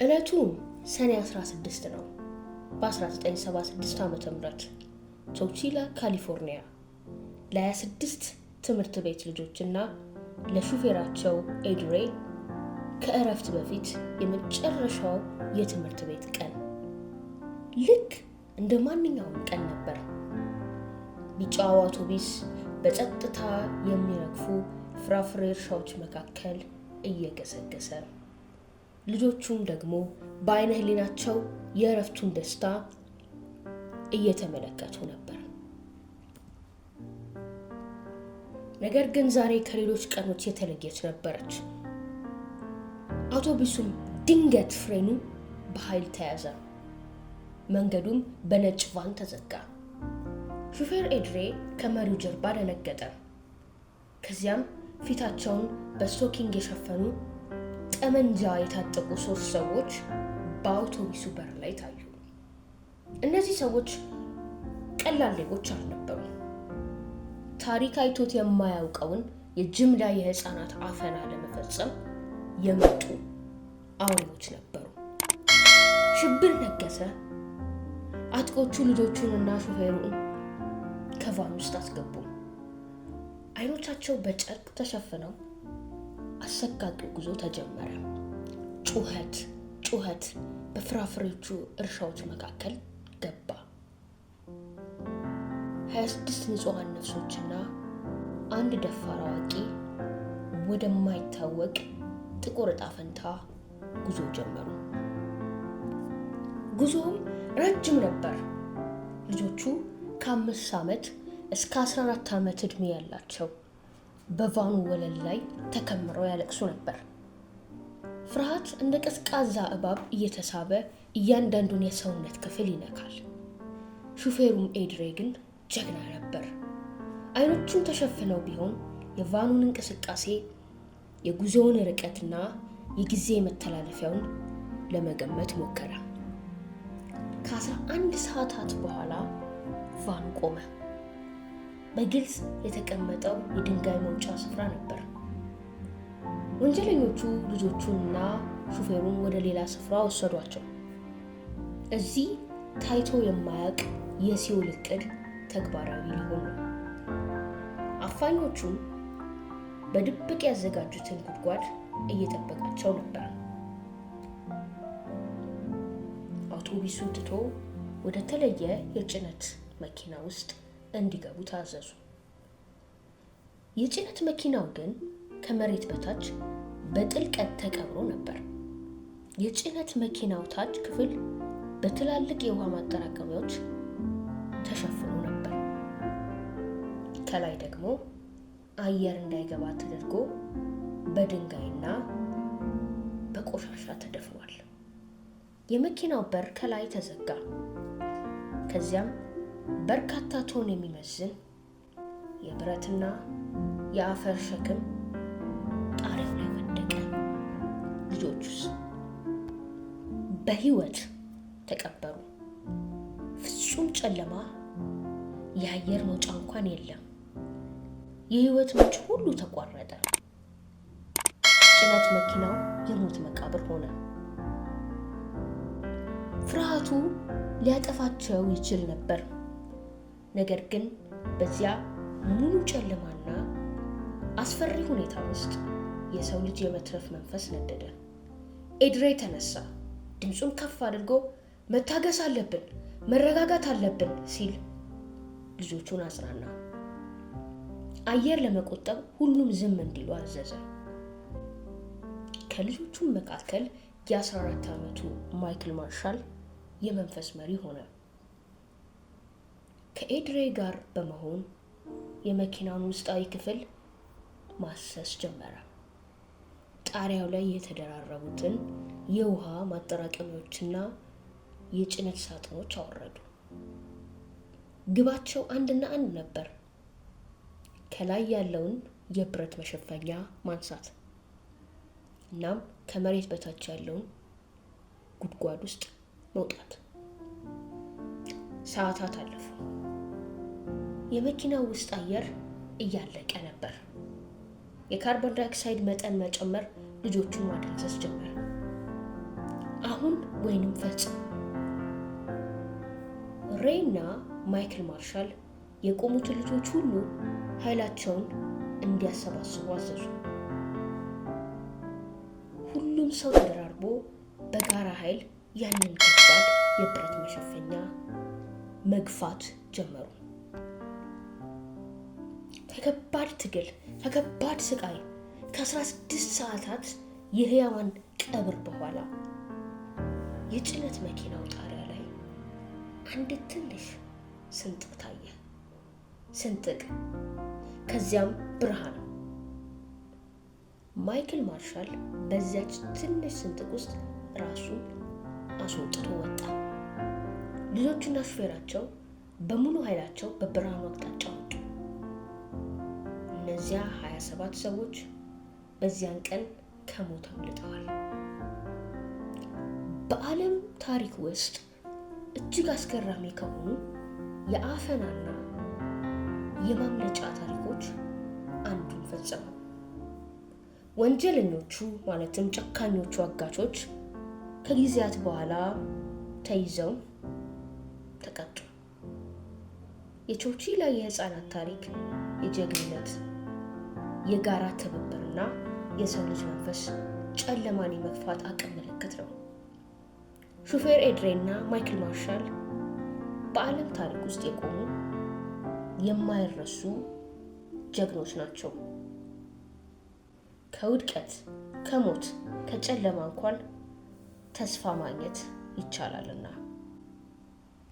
ዕለቱም ሰኔ 16 ነው። በ1976 ዓ.ም ቶቺላ ካሊፎርኒያ ለ26 ትምህርት ቤት ልጆችና ለሹፌራቸው ኤድሬ ከእረፍት በፊት የመጨረሻው የትምህርት ቤት ቀን ልክ እንደ ማንኛውም ቀን ነበር። ቢጫው አውቶቡስ በጸጥታ የሚረግፉ ፍራፍሬ እርሻዎች መካከል እየገሰገሰ ልጆቹም ደግሞ በዓይነ ሕሊናቸው የእረፍቱን ደስታ እየተመለከቱ ነበር። ነገር ግን ዛሬ ከሌሎች ቀኖች የተለየች ነበረች። አውቶቡሱም ድንገት ፍሬኑ በኃይል ተያዘ። መንገዱም በነጭ ቫን ተዘጋ። ሹፌር ኤድሬ ከመሪው ጀርባ ደነገጠ። ከዚያም ፊታቸውን በስቶኪንግ የሸፈኑ ጠመንጃ የታጠቁ 3 ሰዎች በአውቶቡሱ በር ላይ ታዩ። እነዚህ ሰዎች ቀላል ሌቦች አልነበሩም። ታሪክ አይቶት የማያውቀውን የጅምላ የህፃናት አፈና ለመፈጸም የመጡ አውሬዎች ነበሩ። ሽብር ነገሰ። አጥቆቹ ልጆቹንና ሹፌሩን ከቫን ውስጥ አስገቡ። አይኖቻቸው በጨርቅ ተሸፍነው አሰቃቂ ጉዞ ተጀመረ። ጩኸት በፍራፍሬዎቹ እርሻዎች መካከል ገባ። 26 ንጹሃን ነፍሶችና አንድ ደፋር አዋቂ ወደማይታወቅ ጥቁር ዕጣ ፈንታ ጉዞ ጀመሩ። ጉዞውም ረጅም ነበር። ልጆቹ ከ5 ዓመት እስከ 14 ዓመት ዕድሜ ያላቸው በቫኑ ወለል ላይ ተከምረው ያለቅሱ ነበር። ፍርሃት እንደ ቀዝቃዛ እባብ እየተሳበ እያንዳንዱን የሰውነት ክፍል ይነካል። ሹፌሩም ኤድሬ ግን ጀግና ነበር። አይኖቹን ተሸፍነው ቢሆን የቫኑን እንቅስቃሴ፣ የጉዞውን ርቀትና የጊዜ መተላለፊያውን ለመገመት ሞከረ። ከ11 ሰዓታት በኋላ ቫኑ ቆመ። በግልጽ የተቀመጠው የድንጋይ መውጫ ስፍራ ነበር። ወንጀለኞቹ ልጆቹንና ሹፌሩን ወደ ሌላ ስፍራ ወሰዷቸው። እዚህ ታይቶ የማያውቅ የሲኦል ዕቅድ ተግባራዊ ሊሆን ነው። አፋኞቹም በድብቅ ያዘጋጁትን ጉድጓድ እየጠበቃቸው ነበር። አውቶቡሱ ትቶ ወደ ተለየ የጭነት መኪና ውስጥ እንዲገቡ ታዘዙ። የጭነት መኪናው ግን ከመሬት በታች በጥልቀት ተቀብሮ ነበር። የጭነት መኪናው ታች ክፍል በትላልቅ የውሃ ማጠራቀሚያዎች ተሸፍኖ ነበር። ከላይ ደግሞ አየር እንዳይገባ ተደርጎ በድንጋይና በቆሻሻ ተደፍኗል። የመኪናው በር ከላይ ተዘጋ። ከዚያም በርካታ ቶን የሚመዝን የብረትና የአፈር ሸክም ጣሪያው ላይ ወደቀ። ልጆቹስ በሕይወት ተቀበሩ። ፍጹም ጨለማ፣ የአየር መውጫ እንኳን የለም። የሕይወት ምንጭ ሁሉ ተቋረጠ። ጭነት መኪናው የሞት መቃብር ሆነ። ፍርሃቱ ሊያጠፋቸው ይችል ነበር። ነገር ግን በዚያ ሙሉ ጨለማና አስፈሪ ሁኔታ ውስጥ የሰው ልጅ የመትረፍ መንፈስ ነደደ። ኤድሬ ተነሳ። ድምፁን ከፍ አድርጎ መታገስ አለብን፣ መረጋጋት አለብን ሲል ልጆቹን አጽናና። አየር ለመቆጠብ ሁሉም ዝም እንዲሉ አዘዘ። ከልጆቹም መካከል የ14 ዓመቱ ማይክል ማርሻል የመንፈስ መሪ ሆነ። ከኤድሬ ጋር በመሆን የመኪናውን ውስጣዊ ክፍል ማሰስ ጀመረ። ጣሪያው ላይ የተደራረቡትን የውሃ ማጠራቀሚያዎችና የጭነት ሳጥኖች አወረዱ። ግባቸው አንድና አንድ ነበር፤ ከላይ ያለውን የብረት መሸፈኛ ማንሳት። እናም ከመሬት በታች ያለውን ጉድጓድ ውስጥ መውጣት። ሰዓታት አለፉ። የመኪናው ውስጥ አየር እያለቀ ነበር። የካርቦን ዳይኦክሳይድ መጠን መጨመር ልጆቹን ማደንዘዝ ጀመረ። አሁን ወይንም ፈጽም። ሬይ እና ማይክል ማርሻል የቆሙትን ልጆች ሁሉ ኃይላቸውን እንዲያሰባስቡ አዘዙ። ሁሉም ሰው ተደራርቦ በጋራ ኃይል ያንን ከባድ የብረት መሸፈኛ መግፋት ጀመሩ። ከከባድ ትግል፣ ከከባድ ስቃይ፣ ከ16 ሰዓታት የህያዋን ቀብር በኋላ የጭነት መኪናው ጣሪያ ላይ አንድ ትንሽ ስንጥቅ ታየ። ስንጥቅ፣ ከዚያም ብርሃን። ማይክል ማርሻል በዚያች ትንሽ ስንጥቅ ውስጥ ራሱን አስወጥቶ ወጣ። ልጆቹና ሹፌራቸው በሙሉ ኃይላቸው በብርሃኑ አቅጣጫ ወጡ። እነዚያ 27 ሰዎች በዚያን ቀን ከሞት አምልጠዋል። በዓለም ታሪክ ውስጥ እጅግ አስገራሚ ከሆኑ የአፈናና የማምለጫ ታሪኮች አንዱን ፈጸሙ። ወንጀለኞቹ ማለትም ጨካኞቹ አጋቾች ከጊዜያት በኋላ ተይዘው ተቀጡ። የቾቺላ የህፃናት ታሪክ የጀግንነት፣ የጋራ ትብብርና የሰው ልጅ መንፈስ ጨለማን የመግፋት አቅም ምልክት ነው። ሹፌር ኤድሬ እና ማይክል ማርሻል በዓለም ታሪክ ውስጥ የቆሙ የማይረሱ ጀግኖች ናቸው። ከውድቀት፣ ከሞት፣ ከጨለማ እንኳን ተስፋ ማግኘት ይቻላልና።